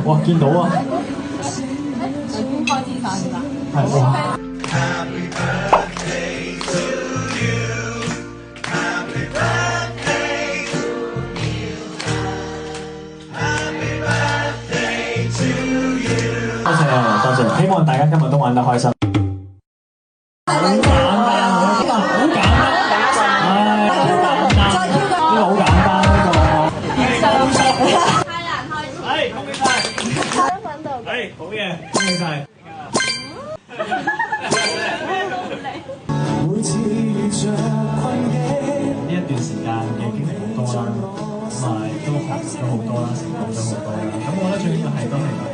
哇，見到啊！開始散啦。係哇！多謝啊，多謝！希望大家今日都玩得開心。好簡單，好簡單，唉，好簡單，呢個好簡單呢個。太難開始。係，恭喜晒！身份度。係，好嘢，恭喜晒！呢一段時間嘅經歷好多啦，咁啊亦都學咗好多啦，成長咗好多啦。咁我覺得最緊要係都係。